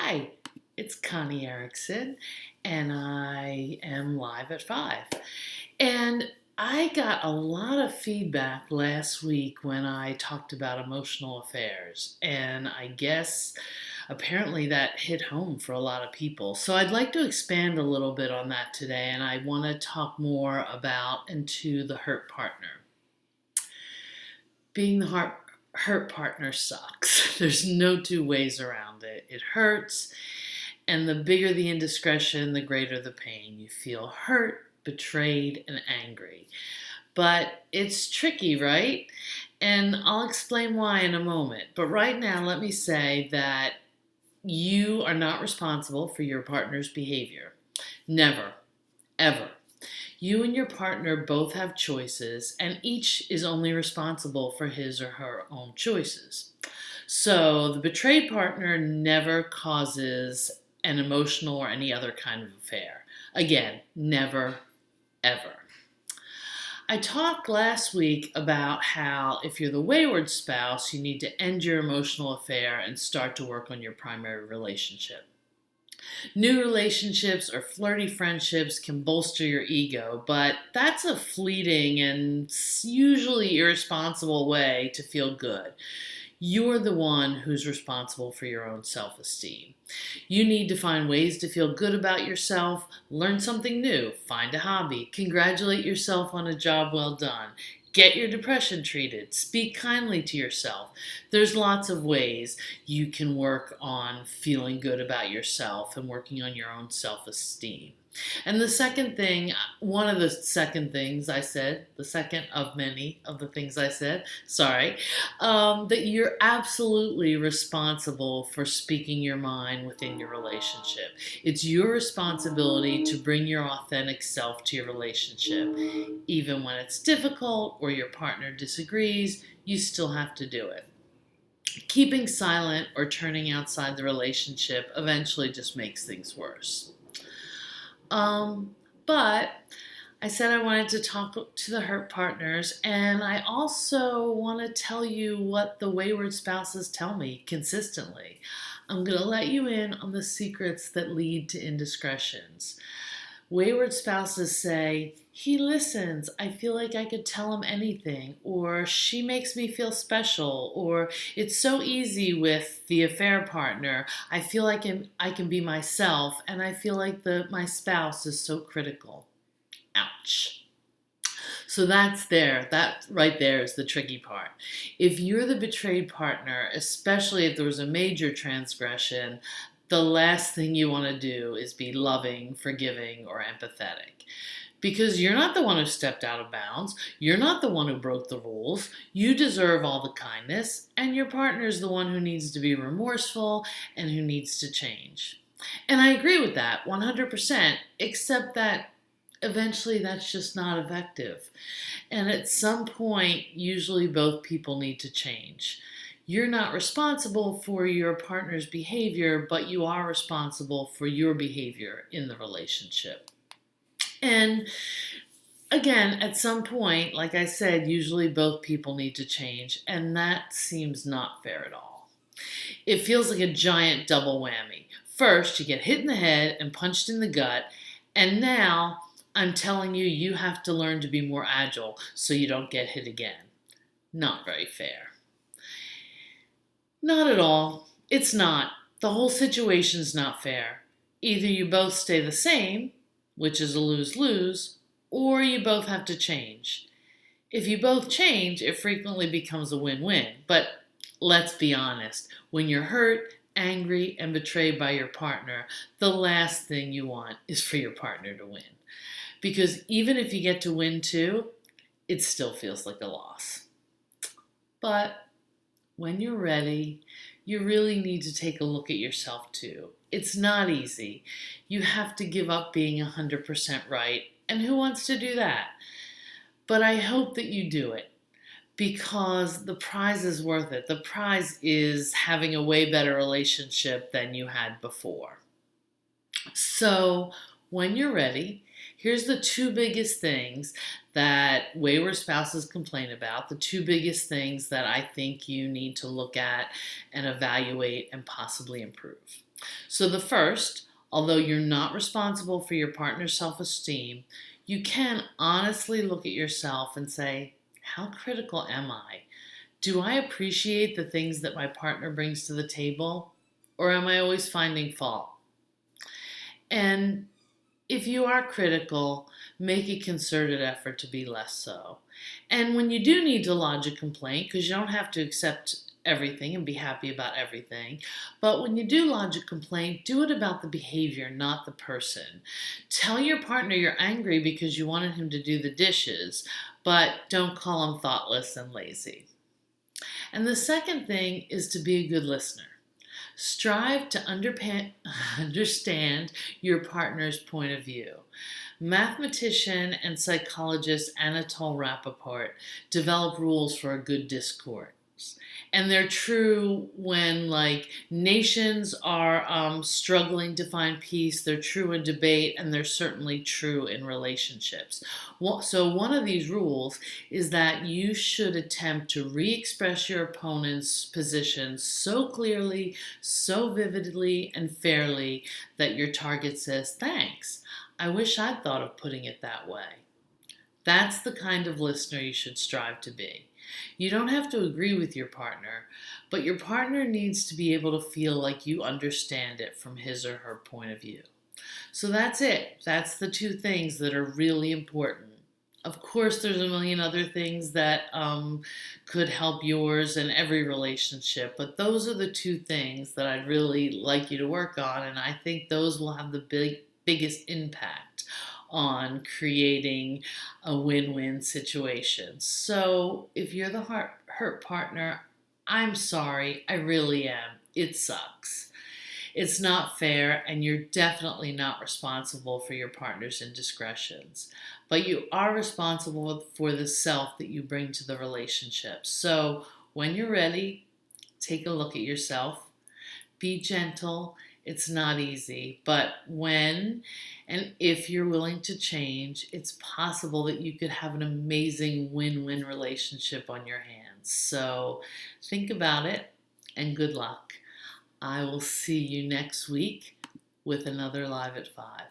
Hi, it's Connie Erickson, and I am live at 5. And I got a lot of feedback last week when I talked about emotional affairs, and I guess apparently that hit home for a lot of people. So I'd like to expand a little bit on that today, and I want to talk more about into the hurt partner. Being the hurt partner sucks. There's no two ways around it. It hurts. And the bigger the indiscretion, the greater the pain. You feel hurt, betrayed, and angry. But it's tricky, right? And I'll explain why in a moment. But right now, let me say that you are not responsible for your partner's behavior. Never, ever. You and your partner both have choices, and each is only responsible for his or her own choices. So the betrayed partner never causes an emotional or any other kind of affair. Again, never, ever. I talked last week about how if you're the wayward spouse, you need to end your emotional affair and start to work on your primary relationship. New relationships or flirty friendships can bolster your ego, but that's a fleeting and usually irresponsible way to feel good. You're the one who's responsible for your own self esteem. You need to find ways to feel good about yourself, learn something new, find a hobby, congratulate yourself on a job well done, get your depression treated, speak kindly to yourself. There's lots of ways you can work on feeling good about yourself and working on your own self esteem. And the second thing, one of the second things I said, the second of many of the things I said, sorry, that you're absolutely responsible for speaking your mind within your relationship. It's your responsibility to bring your authentic self to your relationship. Even when it's difficult or your partner disagrees, you still have to do it. Keeping silent or turning outside the relationship eventually just makes things worse. But I said I wanted to talk to the hurt partners, and I also want to tell you what the wayward spouses tell me consistently. I'm going to let you in on the secrets that lead to indiscretions. Wayward spouses say, he listens. I feel like I could tell him anything. Or she makes me feel special. Or it's so easy with the affair partner. I feel like I can be myself. And I feel like my spouse is so critical. Ouch. So that's there. That right there is the tricky part. If you're the betrayed partner, especially if there was a major transgression, the last thing you want to do is be loving, forgiving, or empathetic. Because you're not the one who stepped out of bounds. You're not the one who broke the rules. You deserve all the kindness, and your partner is the one who needs to be remorseful and who needs to change. And I agree with that 100%, except that eventually that's just not effective. And at some point, usually both people need to change. You're not responsible for your partner's behavior, but you are responsible for your behavior in the relationship. And again, at some point, like I said, usually both people need to change, and that seems not fair at all. It feels like a giant double whammy. First, you get hit in the head and punched in the gut, and now I'm telling you, you have to learn to be more agile so you don't get hit again. Not very fair. Not at all. It's not. The whole situation's not fair. Either you both stay the same, which is a lose-lose, or you both have to change. If you both change, it frequently becomes a win-win. But let's be honest, when you're hurt, angry, and betrayed by your partner, the last thing you want is for your partner to win. Because even if you get to win too, it still feels like a loss. But when you're ready, you really need to take a look at yourself too. It's not easy. You have to give up being 100% right, and who wants to do that? But I hope that you do it because the prize is worth it. The prize is having a way better relationship than you had before. So when you're ready, here's the two biggest things that wayward spouses complain about, the two biggest things that I think you need to look at and evaluate and possibly improve. So, the first, although you're not responsible for your partner's self esteem, you can honestly look at yourself and say, how critical am I? Do I appreciate the things that my partner brings to the table? Or am I always finding fault? And if you are critical, make a concerted effort to be less so. And when you do need to lodge a complaint, because you don't have to accept everything and be happy about everything, but when you do lodge a complaint, do it about the behavior, not the person. Tell your partner you're angry because you wanted him to do the dishes, but don't call him thoughtless and lazy. And the second thing is to be a good listener. Strive to understand your partner's point of view. Mathematician and psychologist Anatole Rappaport developed rules for a good discourse. And they're true when, like, nations are struggling to find peace. They're true in debate, and they're certainly true in relationships. So, one of these rules is that you should attempt to re express your opponent's position so clearly, so vividly, and fairly that your target says, "Thanks. I wish I'd thought of putting it that way." That's the kind of listener you should strive to be. You don't have to agree with your partner, but your partner needs to be able to feel like you understand it from his or her point of view. So that's it. That's the two things that are really important. Of course, there's a million other things that could help yours and every relationship, but those are the two things that I'd really like you to work on, and I think those will have the biggest impact on creating a win-win situation. So if you're the hurt partner, I'm sorry, I really am. It sucks. It's not fair, and you're definitely not responsible for your partner's indiscretions. But you are responsible for the self that you bring to the relationship. So when you're ready, take a look at yourself. Be gentle. It's not easy, but when and if you're willing to change, it's possible that you could have an amazing win win relationship on your hands. So think about it and good luck. I will see you next week with another Live at 5.